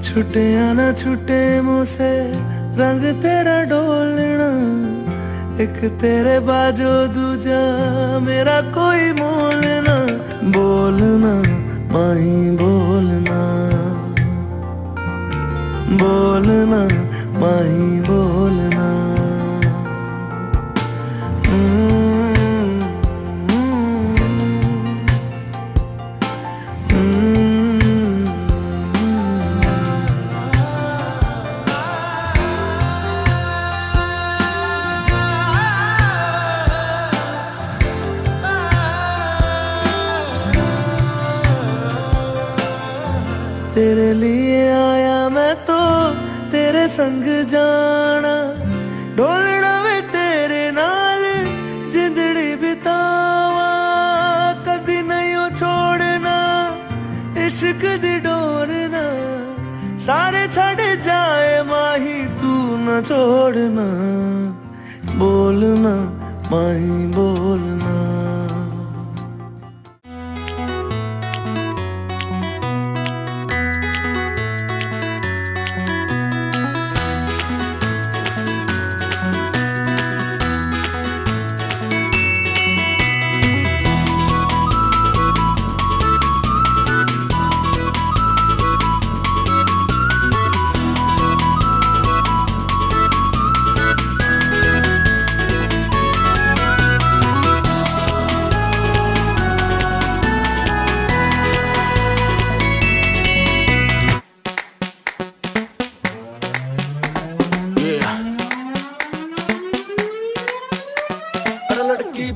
छुटे या ना छुटे मुझसे रंग तेरा डोलना, एक तेरे बाजो दूजा मेरा कोई मोल ना। बोलना माही बोलना, बोलना माही बोलना। तेरे लिए आया मैं तो तेरे संग जाना, डोलना वे तेरे नाल जिंदड़ी बितावा। कदी नहीं ओ छोड़ना इश्क दी डोरना, सारे छड़ जाए माही तू न छोड़ना। बोलना माही बोलना।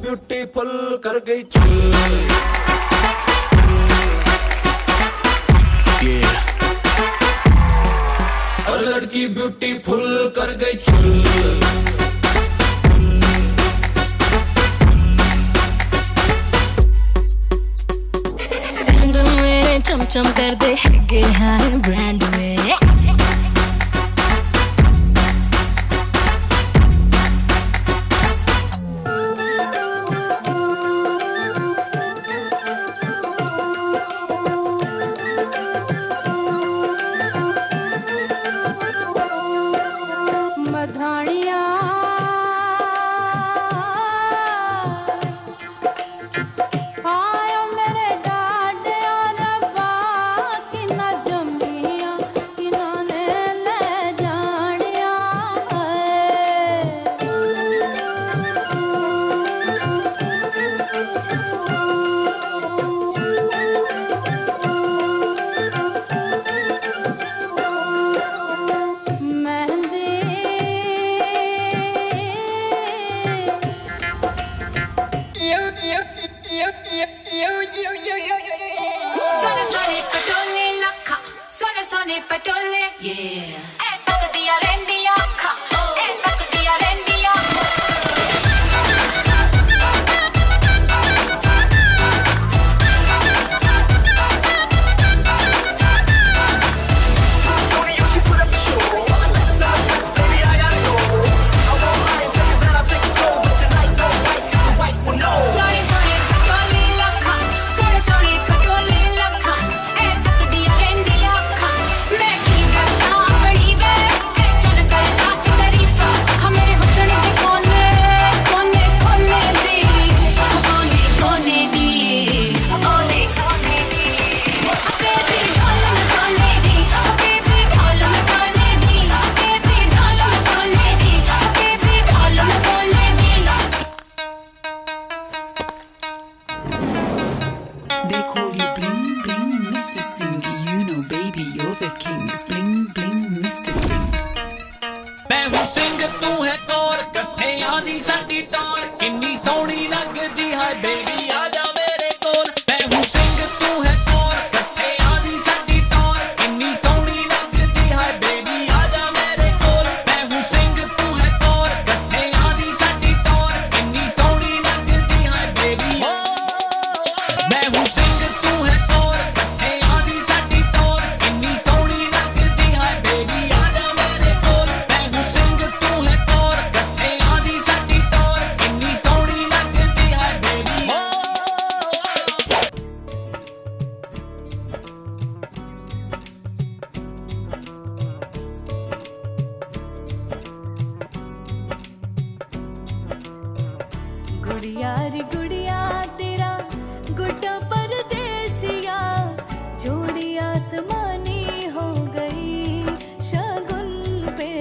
ब्यूटीफुल कर गई चुल, और लड़की ब्यूटीफुल कर गई चुल। सैंडल मेरे चमचम कर दे है हाई ब्रांड में। पटोले ए तक दिया रेंदिया अखा, ए तक दिया रेंदिया। They call you bling bling Mr. Singh, you know baby you're the king. Bling bling Mr. Singh. मैं हूँ सिंह तू है कौर, कट्ठे आधी साडी टौर, किन्नी सोहनी लगदी है बेबी आजा मेरे कोल। मैं हूँ सिंह तू है कौर, कट्ठे आधी साडी टौर, किन्नी सोहनी लगदी है बेबी आजा मेरे कोल। मैं हूँ सिंह तू है कौर, कट्ठे आधी साडी टौर, किन्नी सोहनी लगदी है बेबी। मैं हूँ सिंह तू है कौर, कट्ठे आधी साडी टौर, किन्नी सोहनी लगदी है बेबी आजा मेरे कोल। मैं हूँ सिंह तू है कौर, कट्ठे आधी साडी टौर, किन्नी गुड़िया रे गुड़िया तेरा गुड्डा परदेसिया जोड़ी आसमानी हो गई शगुन पे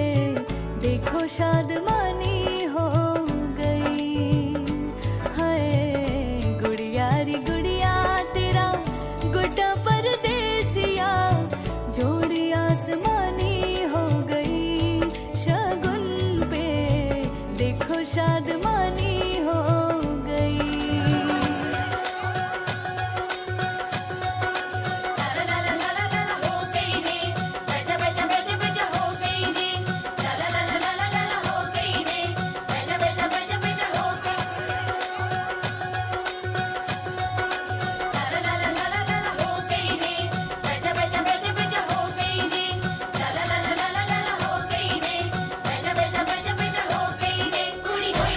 देखो शादमानी हो गई हाय गुड़िया रे गुड़िया तेरा गुड्डा परदेसिया जोड़ी आसमानी हो गई शगुन पे देखो शादमानी हो गई कुड़ी होई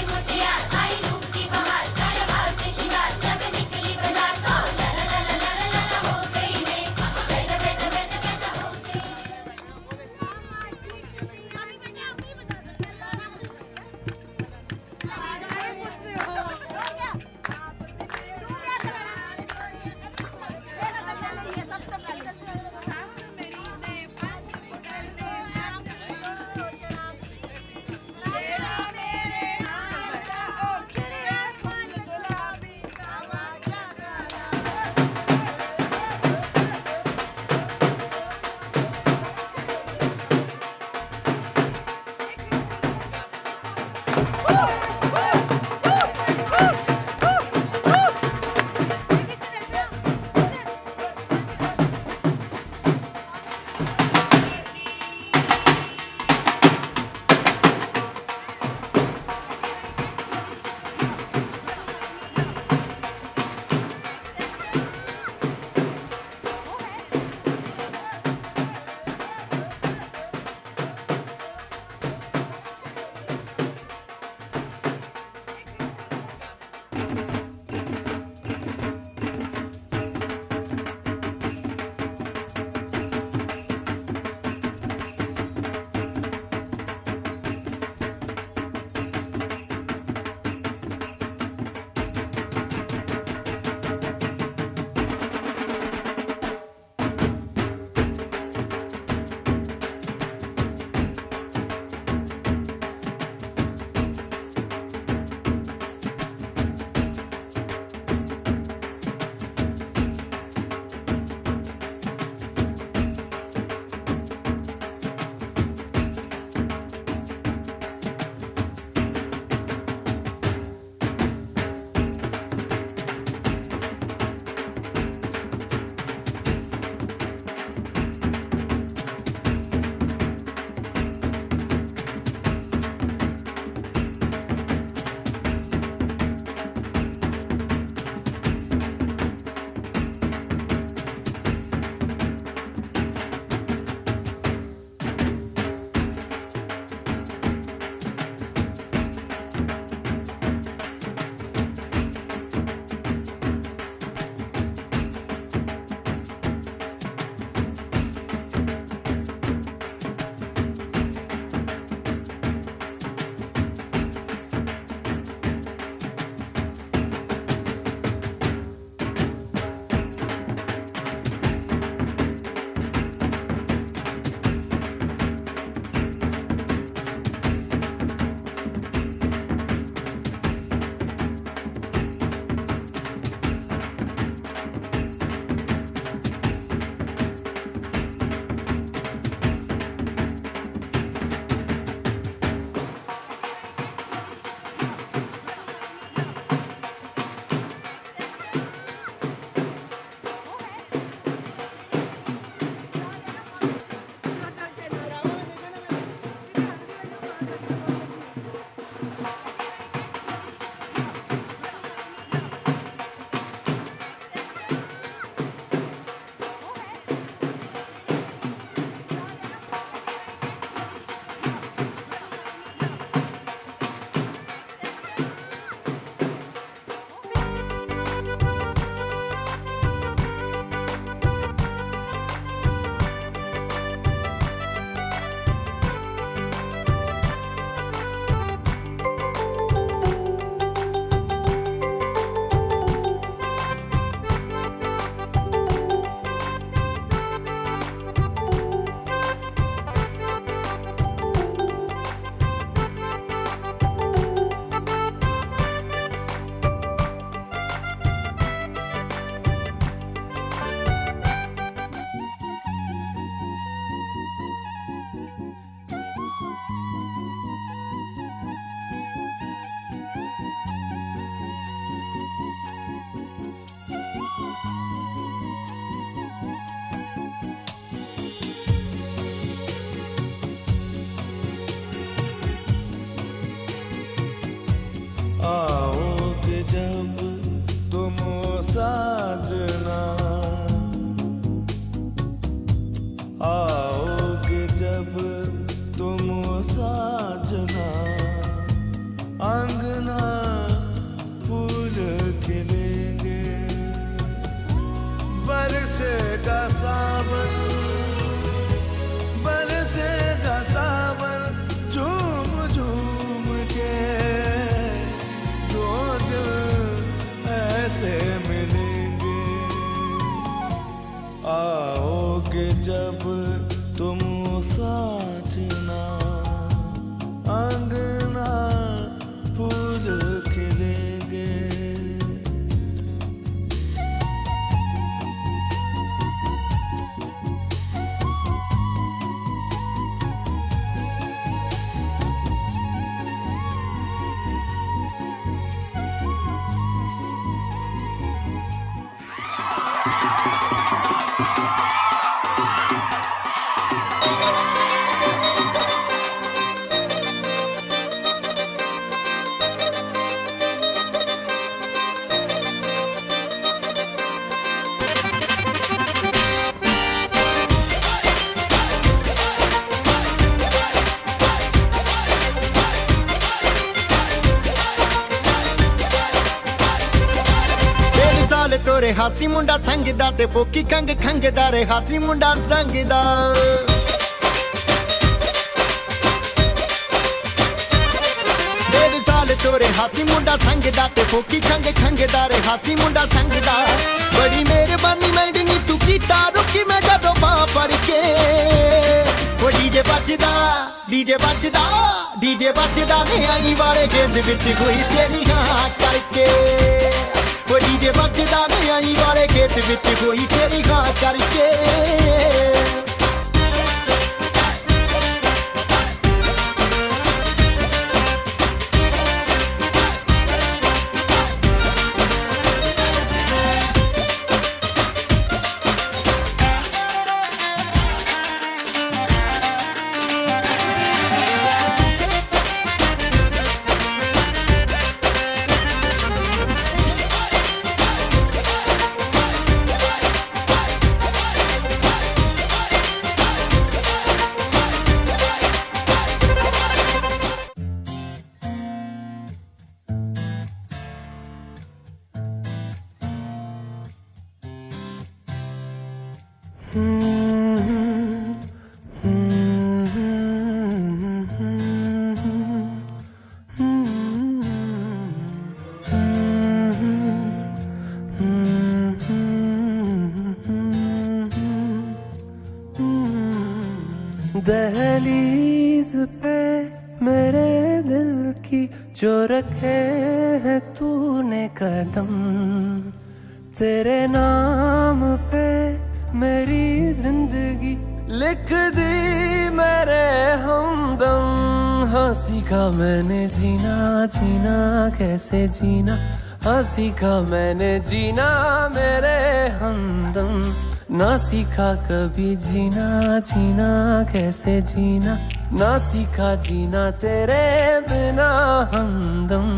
होगे जब तुम साजना, अंगना फूल खिलेंगे। ਤੋਰੇ ਹਾਸੀ ਮੁੰਡਾ ਸੰਗਦਾ ਤੇ ਫੋਕੀ ਕੰਗ ਖੰਗਦਾ ਰੇ ਹਾਸੀ ਮੁੰਡਾ ਸੰਗਦਾ। ਡੇਢ ਸਾਲ ਤੋਰੇ ਹਾਸੀ ਮੁੰਡਾ ਸੰਗਦਾ ਤੇ ਫੋਕੀ ਕੰਗ ਖੰਗਦਾ ਰੇ ਹਾਸੀ ਮੁੰਡਾ ਸੰਗਦਾ। ਬੜੀ ਮਿਹਰਬਾਨੀ ਮੈਡਨੀ ਤੂੰ ਕੀਤਾ ਰੁਕੀ ਮੈਂ ਜਦੋਂ ਬਾਹ ਫੜ ਕੇ। ਉਹ ਡੀਜੇ ਵੱਜਦਾ ਡੀਜੇ ਵੱਜਦਾ ਨੇ ਆਈ ਵਾਲੇ ਗੇਂਦ ਵਿੱਚ ਕੋਈ ਤੇਰੀ ਹਾਂ ਕਰਕੇ। ਉਹ ਡੀਜੇ ਵੱਜਦਾ ਨੇ ਆਈ ਵਾਲੇ ਗੇਟ ਵਿੱਚ ਕੋਈ ਤੇਰੀ ਹਾਂ ਕਰਕੇ। दहलीज पे मेरे दिल की जो रखे है तूने कदम, तेरे नाम पे मेरी जिंदगी लिख दी मेरे हमदम। हाँ सीखा मैंने जीना जीना कैसे जीना, हाँ सीखा मैंने जीना मेरे हमदम। ना सीखा कभी जीना जीना कैसे जीना, ना सीखा जीना तेरे बिना हमदम।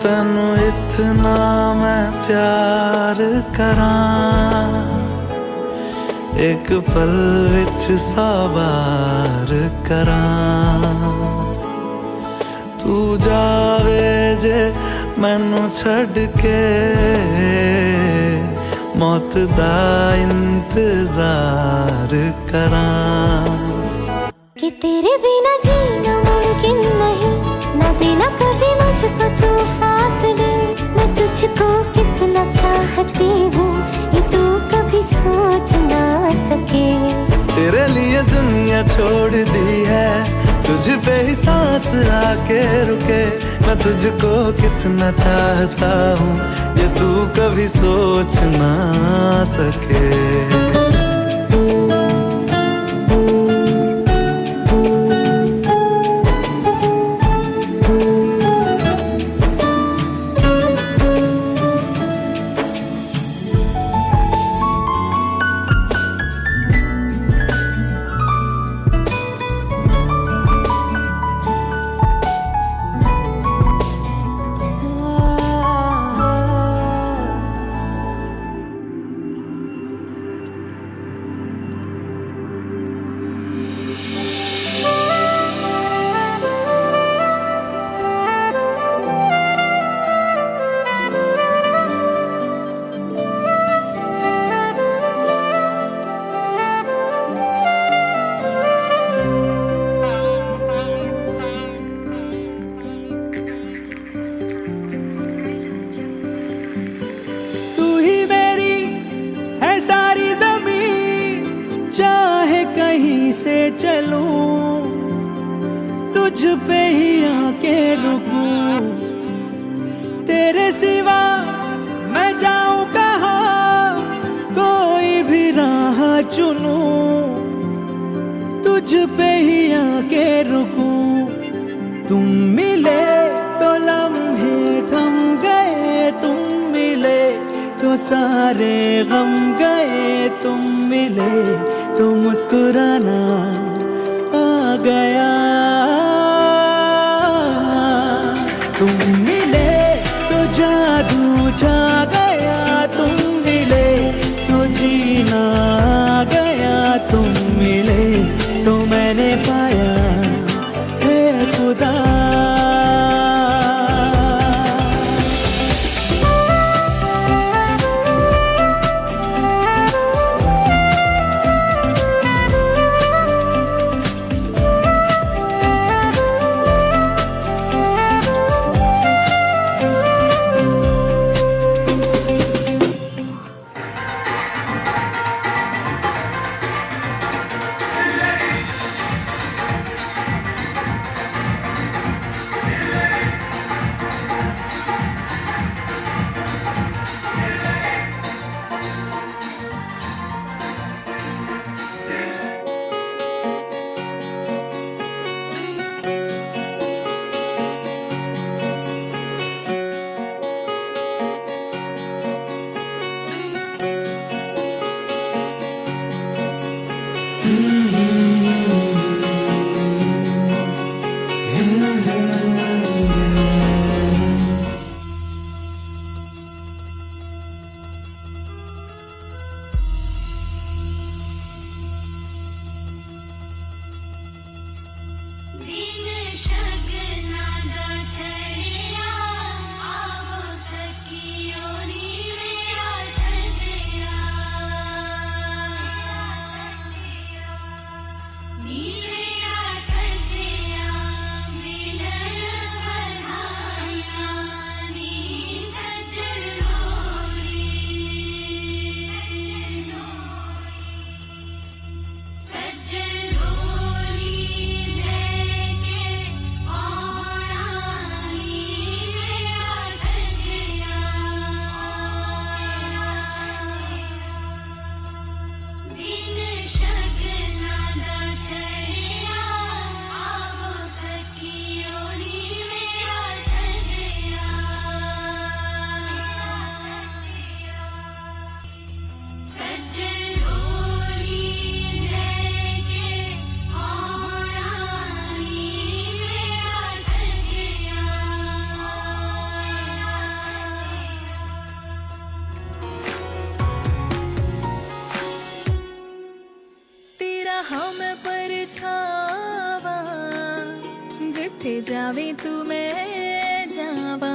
तैनू इतना मैं प्यार करां, एक पल विच साबार करां। तू जावे जे मैनू छड़ के मौत दा इंतजार करां कि तेरे बिना जीना मुमकिन नहीं, न देना कभी मुझको तू फासले। मैं तुझको कितना चाहती हूँ ये तू कभी सोच ना सके। तेरे लिए दुनिया छोड़ दी है, तुझ पे ही सांस आके रुके। मैं तुझको कितना चाहता हूँ ये तू कभी सोच ना सके। से चलूं तुझ पे ही आके रुकूं, तेरे सिवा मैं जाऊं कहाँ, कोई भी राह चुनूं तुझ पे ही आके रुकूं। तुम मिले तो लम्हे थम गए, तुम मिले तो सारे गम गए, तुम मिले तो मुस्कुराना आ गया। तुम मिले तो जादू छा गया, तुम मिले तो जीना आ गया, तुम मिले तो मैंने पाया है खुदा। हम परछावा जिथे जावे तू मैं जावा।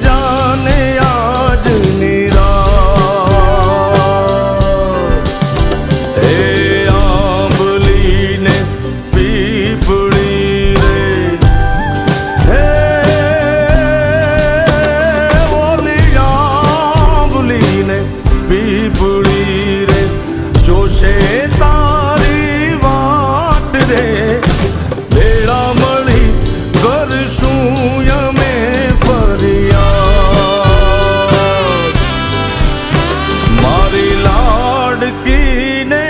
जाने आज निराश। हे आंबली ने पीपड़ी रे, हे ओली आंबली ने पीपड़ी रे, जोशे तारी वाट रे, भेड़ा मળી કરશું યમે ફરિયાદ। મારી લાડકીને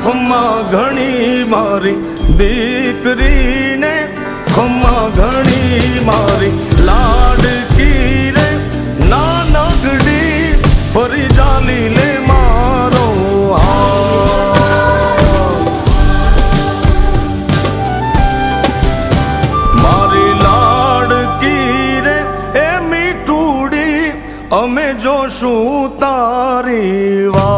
ખમ્મા ઘણી, મારી દીકરીને ખમ્મા ઘણી, મારી લાડકી રે નાનકડી, ફરી જાલી લે મારો હાથ। મારી લાડકી રે એ મીઠુડી, અમે જોશું તારી વાત।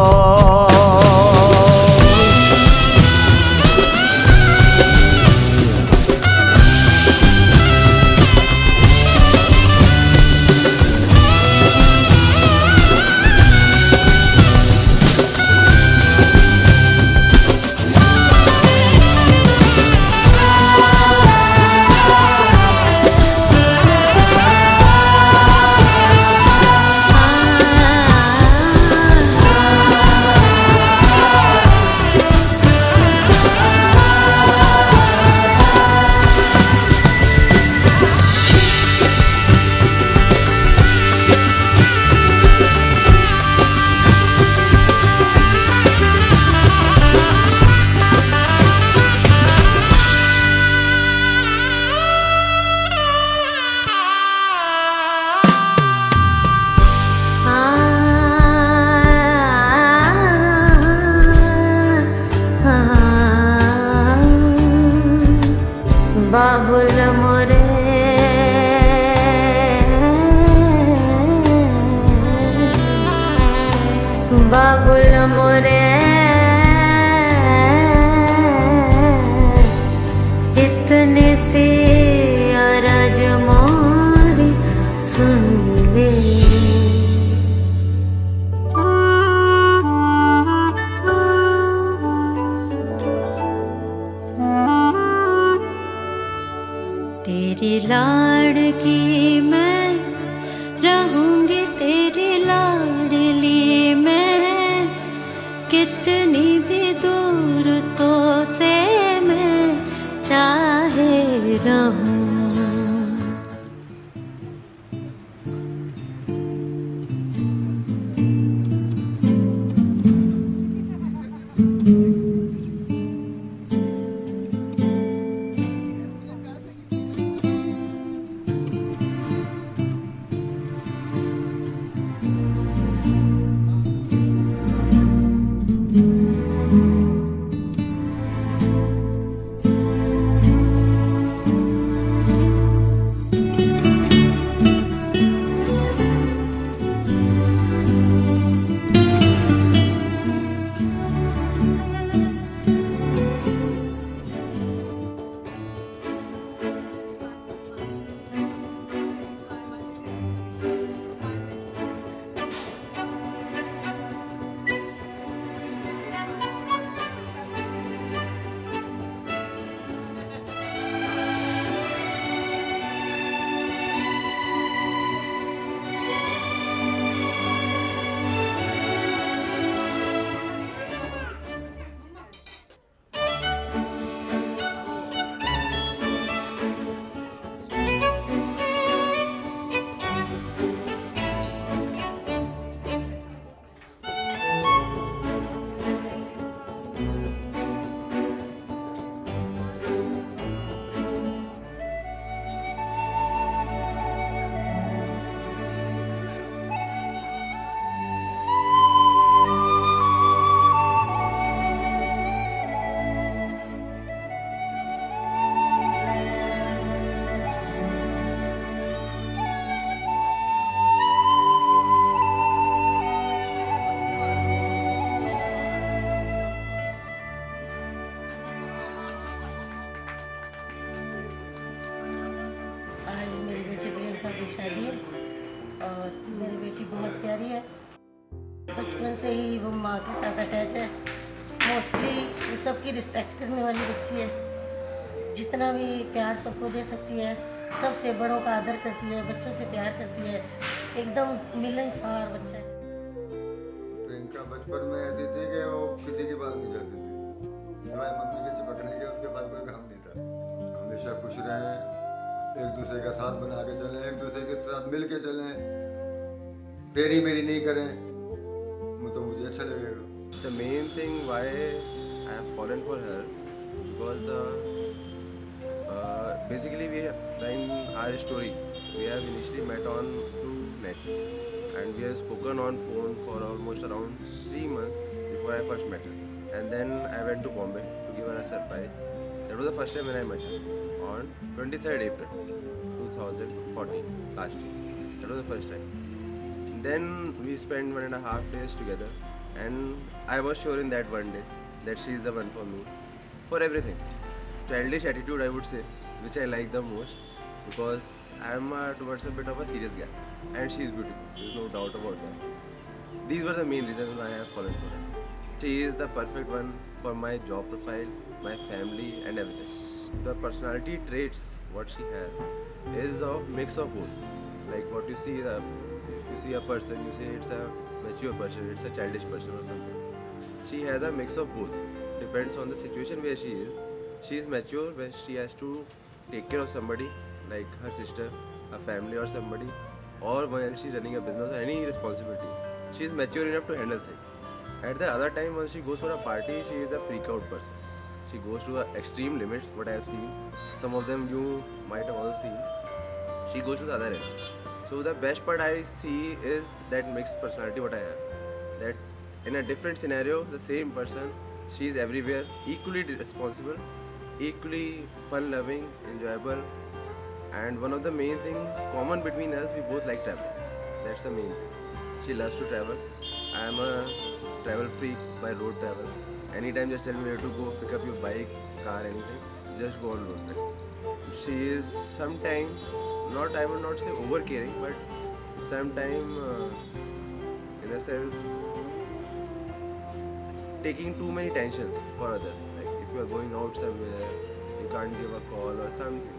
और मेरी बेटी बहुत प्यारी है, बचपन से ही वो माँ के साथ अटैच है। मोस्टली वो सबकी रिस्पेक्ट करने वाली बच्ची है, जितना भी प्यार सबको दे सकती है, सबसे बड़ों का आदर करती है, बच्चों से प्यार करती है, एकदम मिलनसार बच्चा है। प्रियंका बचपन में ऐसी थी कि वो किसी की बात नहीं करती थी, सिवाय मम्मी के चिपकने के उसके बाद कोई काम नहीं था। हमेशा खुश रहें, एक दूसरे का साथ बना के चलें, एक दूसरे के साथ मिल के चलें, तेरी मेरी नहीं करें, तो मुझे अच्छा लगेगा। The main thing why I have fallen for her because basically in our story we have initially met on through net and we have spoken on phone for almost around 3 months before I first met her, and then I went to Bombay to give her a surprise. That was the first time when I met her on 23rd April 2014 last year. That was the first time. Then we spent 1.5 days together, and I was sure in that one day that she is the one for me for everything. Childish attitude, I would say, which I like the most because I am towards a bit of a serious guy, and she is beautiful. There is no doubt about that. These were the main reasons why I have fallen for her. She is the perfect one for my job profile, my family, and everything. The personality traits what she has is of mix of both. Like what you see, if you see a person, you say it's a mature person, it's a childish person or something. She has a mix of both. Depends on the situation where she is. She is mature when she has to take care of somebody like her sister, a family or somebody, or while she's running a business or any responsibility. She is mature enough to handle things. At the other time, when she goes for a party, she is a freak out person. She goes to extreme limits, what I have seen. Some of them you might have also seen. She goes to the other end. So the best part I see is that mixed personality what I have. That in a different scenario, the same person, she is everywhere, equally responsible, equally fun-loving, enjoyable, and one of the main thing common between us, we both like travel. That's the main thing. She loves to travel. I am a travel freak by road travel. Anytime just tell me where to go, pick up your bike, car, anything, just go on road trip. She is sometime, I would not say over caring, but sometime in a sense taking too many tensions for others. If you are going out somewhere, you can't give a call or something.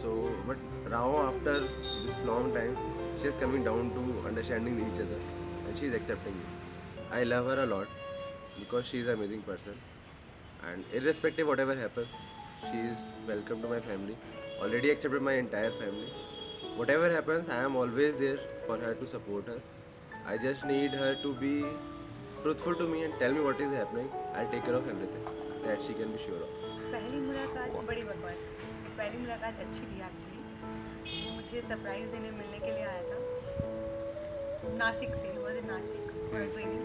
So, but now after this long time, she is coming down to understanding each other, and she is accepting me. I love her a lot because she is an amazing person, and irrespective whatever happens, she is welcome to my family. Already accepted my entire family. Whatever happens, I am always there for her to support her. I just need her to be truthful to me and tell me what is happening. I'll take care of everything. That she can be sure of. पहली मुलाकात बड़ी बकवास थी। पहली मुलाकात अच्छी थी actually. वो मुझे सरप्राइज़ देने मिलने के लिए आया था नासिक से, was in Nashik for training.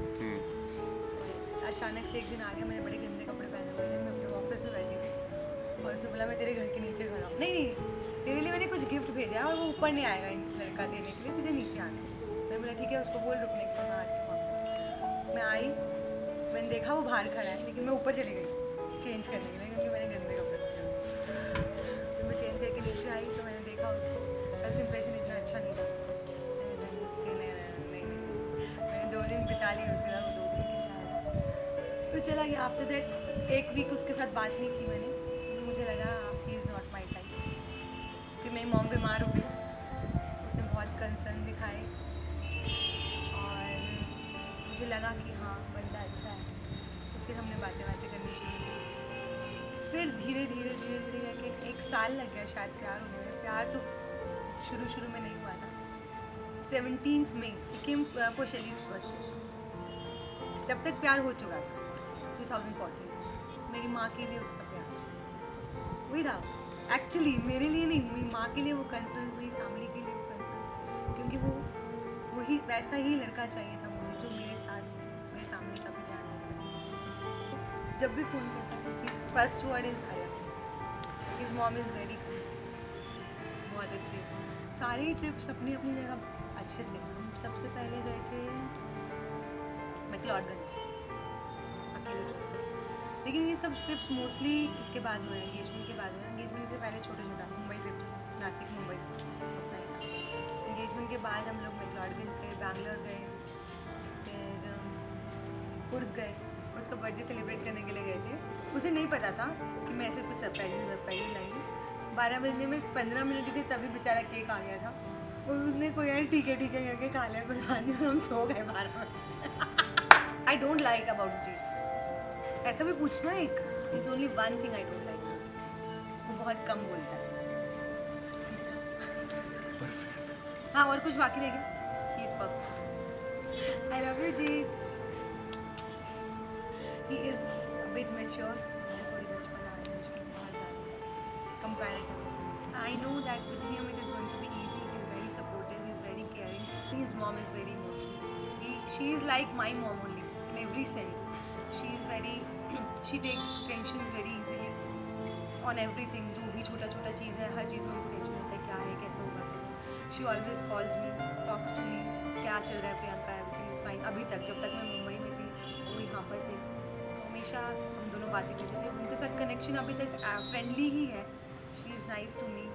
अचानक से एक दिन आ गया, मैंने बड़े गंदे कपड़े पहने हुए थे, मैं अपने ऑफिस में बैठी थी और उसने बोला मैं तेरे घर के नीचे खड़ा हूँ। नहीं तेरे लिए मैंने कुछ गिफ्ट भेजा और वो ऊपर नहीं आएगा लड़का देने के लिए, तुझे नीचे आना है। मैंने बोला ठीक है, उसको बोल रुकने के लिए, मैं आती हूँ। मैं आई, मैंने देखा वो बाहर खड़ा है, लेकिन मैं ऊपर चली गई चेंज करने के लिए क्योंकि मैंने गंदे कपड़े पहने। फिर मैं चेंज करके नीचे आई तो मैंने देखा उसको, फर्स्ट इंप्रेशन इतना अच्छा नहीं था। नहीं मैंने 2 दिन बिता लिए उसके साथ, 2 दिन के लिए तो चला गया। आफ्टर दैट 1 वीक उसके साथ बात नहीं की मैंने, तो मुझे लगा he is not my type. फिर मेरी मॉम बीमार हो गई, उसने बहुत कंसर्न दिखाए और मुझे लगा कि हाँ बंदा अच्छा है। तो फिर हमने बातें करनी शुरू की। फिर धीरे धीरे करके 1 साल लग गया शायद प्यार होने में। प्यार तो शुरू में नहीं हुआ था। 17th May बिकेम पोशलीज बर्थडे, तब तक प्यार हो चुका था 2014। मेरी माँ के लिए उसका प्यार वही था एक्चुअली, मेरे लिए नहीं, मेरी माँ के लिए वो कंसर्न, मेरी फैमिली के लिए वो कंसर्न, क्योंकि वही वैसा ही लड़का चाहिए था मुझे जो मेरे साथ मेरी फैमिली का भी ध्यान रखे। जब भी फ़ोन करता था फर्स्ट वर्ड इज़ आया, his mom is very good, बहुत अच्छी। सारे ट्रिप्स अपनी अपनी जगह अच्छे थे। हम सबसे पहले गए थे मैक्लोडगंज अकेले ट्रिप पे, लेकिन ये सब ट्रिप्स मोस्टली इसके बाद हुए, एंगेजमेंट के बाद हुए। एंगेजमेंट से पहले छोटा छोटा मुंबई ट्रिप्स, नासिक मुंबई, एंगेजमेंट उनके बाद हम लोग मैक्लोडगंज गए, बैंगलोर गए, फिर कुर्ग गए। उसका बर्थडे सेलिब्रेट करने के लिए गए थे। उसे नहीं पता था कि मैं ऐसे कुछ सरप्राइज लाएंगी। 12 बजने में 15 मिनट थे तभी बेचारा केक आ गया था और उसने कोई यार ठीक है करके खा लिया, कोई बात नहीं, और हम सो गए 12 बजे। आई डोंट लाइक अबाउट जीत, ऐसा भी पूछना एक, is only one thing I don't like, वो बहुत कम बोलता है। हाँ और कुछ बाकी रह गया, he is perfect. I love you Jeet. He is a bit mature, थोड़ी बचपन आ रही है मुझे बहुत ज़्यादा comparative. I know that with him it is going to be easy, he is very supportive, he is very caring, his mom is very emotional, she is like my mom only in every sense. She is very, she takes tensions very easily on everything, जो भी छोटा छोटा चीज़ है हर चीज़ में उनको tension होता है क्या है कैसे होगा। She always calls me, talks to me, क्या चल रहा है प्रियंका, एवरीथिंग इज़ फाइन। अभी तक जब तक मैं मुंबई में थी वो यहाँ पर थे, हमेशा हम दोनों बातें करते थे। उनके साथ कनेक्शन अभी तक फ्रेंडली ही है। She is nice to me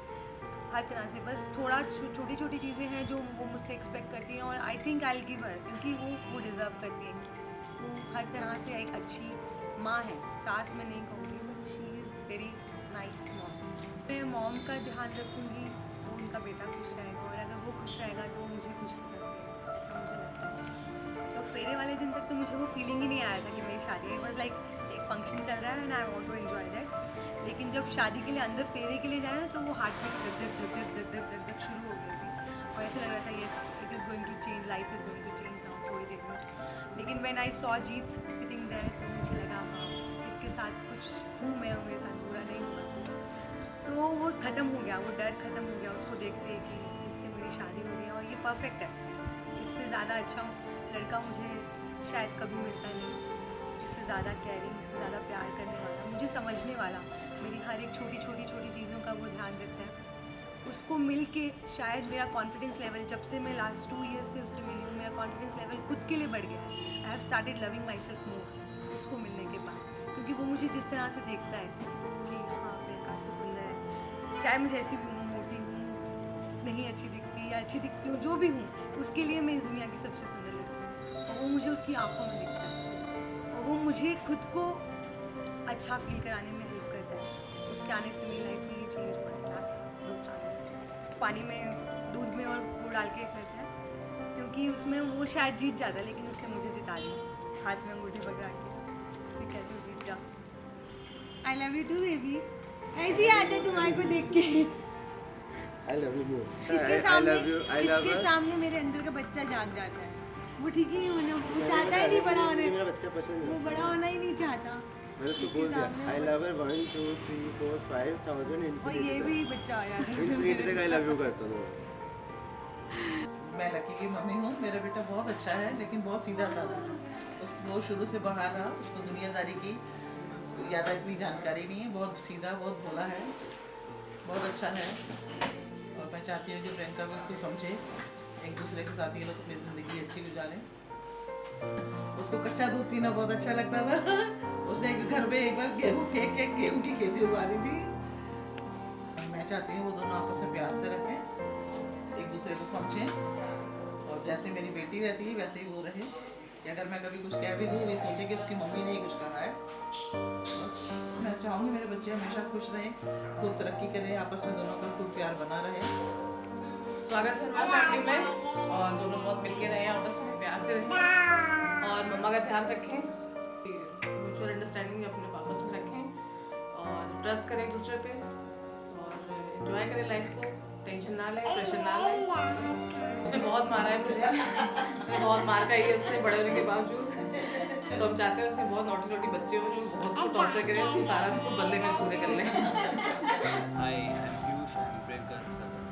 हर तरह से, बस थोड़ा छोटी छोटी चीज़ें हैं जो वो मुझसे एक्सपेक्ट करती हैं और I think I will give her, क्योंकि वो डिज़र्व करती है। वो हर तरह से एक अच्छी माँ है, सास मैं नहीं कहूँगी, but she is very nice mom. मैं मॉम का ध्यान रखूँगी तो उनका बेटा खुश रहेगा और अगर वो खुश रहेगा तो मुझे खुश रहेगा, ऐसा मुझे लगता है। तो फेरे वाले दिन तक तो मुझे वो फीलिंग ही नहीं आया था कि मेरी शादी, इट वॉज लाइक एक फंक्शन चल रहा है and I want to enjoy that. लेकिन जब शादी के लिए अंदर फेरे के लिए जाए ना तो वो हार्ट में धक शुरू हो गई थी और ऐसा लग रहा था yes it is going to change, life is going to change now थोड़ी देर में। लेकिन when I saw Jeet sitting there तो मुझे लगा हाँ इसके साथ कुछ हूँ मैं, मेरे साथ बुरा नहीं हुआ कुछ, तो वो ख़त्म हो गया, वो डर ख़त्म हो गया उसको देखते कि इससे मेरी शादी हो रही है और ये परफेक्ट है। इससे ज़्यादा अच्छा लड़का मुझे शायद कभी मिलता नहीं, इससे ज़्यादा केयरिंग, इससे ज़्यादा प्यार करने वाला, मुझे समझने वाला, मेरी हर एक छोटी चीज़ों का वो ध्यान रखता है। उसको मिल के शायद मेरा कॉन्फिडेंस लेवल, जब से मैं लास्ट 2 ईयर्स से उससे मिली हूँ, मेरा कॉन्फिडेंस लेवल खुद के लिए बढ़ गया है। I have started loving my self मोर उसको मिलने के बाद, क्योंकि वो मुझे जिस तरह से देखता है कि हाँ प्रियंका तो सुंदर है, चाहे मैं जैसी भी हूँ, मोटी हूँ, नहीं अच्छी दिखती या अच्छी दिखती हूँ, जो भी हूँ, उसके लिए मैं इस दुनिया की सबसे सुंदर लड़की हूँ और वो मुझे उसकी आँखों में दिखता है और वो मुझे खुद को अच्छा फील कराने में हेल्प करता है। उसके आने से मेरी लाइफ में ये चेंज हुआ है लास्ट 2 साल। पानी में, दूध में और वो डाल के करता है क्योंकि उसमें वो शायद जीत जाता है, लेकिन उसने मुझे जिता दिया हाथ में अंगूठी पकड़ा के, ठीक है तू जीत जा। I love you too baby, ऐसी आदत तुम्हारे को देख के। I love you more. इसके I सामने, love you. I love इसके her. सामने मेरे अंदर का बच्चा जाग जाता है, वो ठीक ही नहीं होना, वो चाहता ही नहीं बड़ा होने, मेरा बच्चा पसंद वो है। बड़ा होना ही नहीं चाहता। मैंने उसको बोल दिया I love her 1 2 3 4 5,000 और ये भी बच्चा आ जाता है। इनफिनिटी तक I love you करता हूँ। मैं लकी की मम्मी हूँ। मेरा बेटा बहुत अच्छा है लेकिन बहुत सीधा साधा है। वो शुरू से बाहर रहा, उसको दुनियादारी की ज़्यादा इतनी जानकारी नहीं है, बहुत सीधा, बहुत भोला है, बहुत अच्छा है। और मैं चाहती हूँ कि प्रियंका भी उसको समझे, एक दूसरे के साथ ये लोग अपनी ज़िंदगी अच्छी गुजारें। उसको कच्चा दूध पीना बहुत अच्छा लगता था। उसने घर में एक बार गेहूँ की खेती उगा दी थी। मैं चाहती हूँ वो दोनों आपस में प्यार से रहें, एक दूसरे को समझें और जैसे मेरी बेटी रहती है वैसे ही वो रहे। कि अगर मैं कभी कुछ कह भी दूँ ये सोचे कि उसकी मम्मी ने ही कुछ कहा है। बस मैं चाहूँगी मेरे बच्चे हमेशा खुश रहें, खूब तरक्की करें, आपस में दोनों का खूब प्यार बना रहे। स्वागत है हमारी फैमिली में और दोनों बहुत मिलके रहें, आपस में प्यार से रहें और मम्मा का ध्यान रखें, म्यूचुअल अंडरस्टैंडिंग अपने आपस में रखें और ट्रस्ट करें एक दूसरे पे और एंजॉय करें लाइफ को, टेंशन ना लें, प्रेशर ना लें। उसने बहुत मारा है मुझे, मैंने बहुत मार खाई है उससे बड़े होने के बावजूद। तो हम चाहते हैं उसमें बहुत नोटी बच्चे हो जो बहुत उसको टॉर्चर करें, उसको सारा उसको बंदे में पूरे कर लें। Hi, I'm Piyush, I'm Priyanka's brother.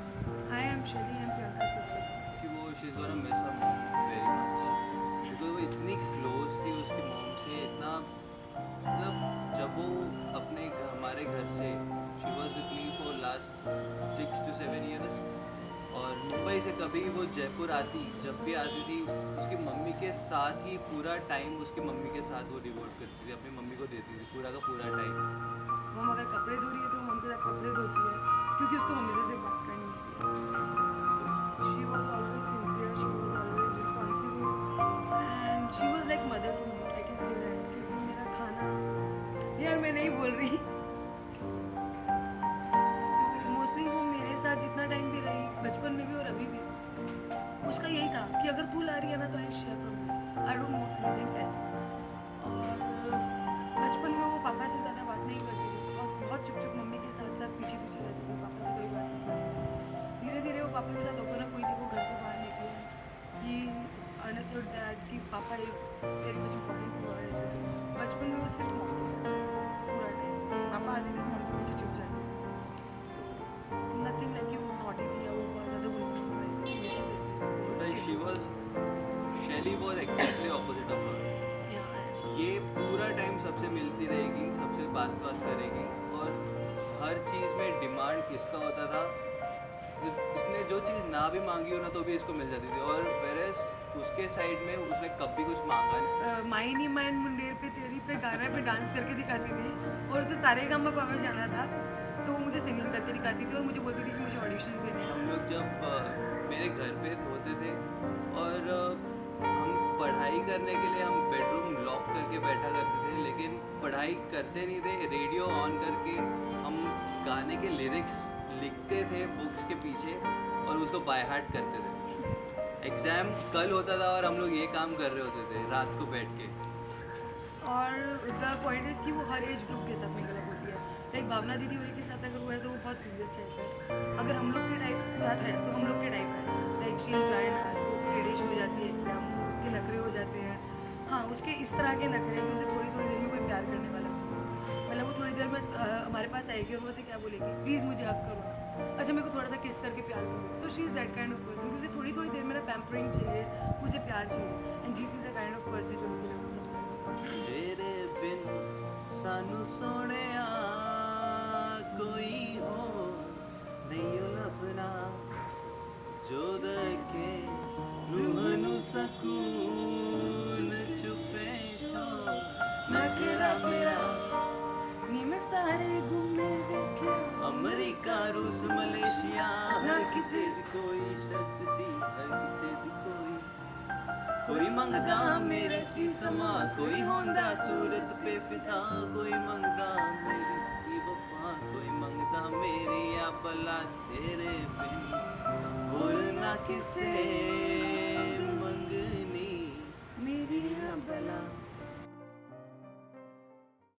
Hi, I'm Shri, I'm Priyanka's sister. कि वो she's gonna miss her mom very much. Because वो इतनी close थी उसकी mom से, इतना मतलब जब वो अपने हमारे घर से she was with me for last 6 to 7 years और मुंबई से कभी वो जयपुर आती, जब भी आती थी उसकी मम्मी के साथ ही पूरा टाइम उसकी मम्मी के साथ वो डिवोट करती थी, अपनी मम्मी को देती थी पूरा का पूरा टाइम। वो अगर कपड़े धो रही है तो मम्मी के साथ कपड़े धोती है क्योंकि उसको मम्मी से सिर्फ बात करनी होती है। She was always sincere, she was always responsible and she was like mother to me, I can say that. क्योंकि मेरा खाना, यार मैं नहीं बोल रही, तो मोस्टली वो मेरे साथ जितना टाइम भी रही, बचपन में भी और अभी भी, उसका यही था कि अगर तू ला रही है ना तो I share from you, I don't want anything else. और बचपन में वो पापा से ज़्यादा बात नहीं करती थी, बहुत चुप चुप मम्मी के साथ साथ पीछे पीछे रहती थी, पापा से कोई बात नहीं करती थी। धीरे धीरे वो पापा के साथ होकर ना कोई जब वो घर से बाहर निकली, ही अंडरस्टूड दैट कि पापा is very much important to her as well. बचपन में वो सिर्फ मम्मी के साथ रहती थी पूरा टाइम, पापा आते थे मम्मी मुझे चुप जाती थी, तो नथिंग लाइक कि वो नॉटी थी या वो बहुत ज़्यादा बोलने वाली थी, हमेशा से शैली was exactly opposite of her. ये पूरा टाइम सबसे मिलती रहेगी, सबसे बात करेगी और हर चीज़ में डिमांड इसका होता था, उसने जो चीज़ ना भी मांगी हो ना तो भी इसको मिल जाती थी, और वेरेस उसके साइड में उसने कभी कुछ मांगा नहीं। माई नी मैन मुंडेर पे तेरी पे गाना पे डांस करके दिखाती थी, और उसे सारे गामा पापा जाना था तो वो मुझे सिंगिंग करके दिखाती थी और मुझे बोलती थी कि मुझे ऑडिशन देने। हम लोग जब मेरे घर पे होते थे और हम पढ़ाई करने के लिए हम बेडरूम लॉक करके बैठा करते थे, लेकिन पढ़ाई करते नहीं थे, रेडियो ऑन करके हम गाने के लिरिक्स लिखते थे बुक्स के पीछे और उसको बाय हार्ट करते थे। एग्ज़ाम कल होता था और हम लोग ये काम कर रहे होते थे रात को बैठ के। और द पॉइंट इज़ कि वो हर एज ग्रुप के साथ में गलत होती है। लाइक भावना दीदी उन्हीं के साथ अगर हुआ है तो वो बहुत सीरियस टाइप है, अगर हम लोग के टाइप साथ है तो हम लोग के टाइप है, लाइक शील जॉइन टेडिश हो जाती है एकदम, उसके नखरे हो जाते हैं। हाँ, उसके इस तरह के नखरे हैं कि उसे थोड़ी थोड़ी देर में कोई प्यार करने वाला चाहिए, मतलब वो थोड़ी देर में हमारे पास आएगी और वो क्या बोलेगी, प्लीज़ मुझे हक करो, अच्छा मेरे को थोड़ा सा किस करके प्यार करो, तो she is that kind of person कि उसे थोड़ी थोड़ी देर में ना पैम्परिंग चाहिए, उसे प्यार चाहिए, and Jeet is the kind of person जो उसके लिए वो सब तेरे बिन सानू सोहणिया कोई हो नहीं लभना, जो दके रूह नू सकून चुपे छोड़ नखरा तेरा नी मैं सारे घूमे वेख्या, अमेरिका रूस मलेशिया हर किसी दी कोई शर्त सी, हर किसी दी कोई मंगदा मेरे सी समा, कोई होंदा सूरत पे फिदा, कोई मंगदा मेरी सी वफा, कोई मंगदा मेरी या भला तेरे बिन और ना किसे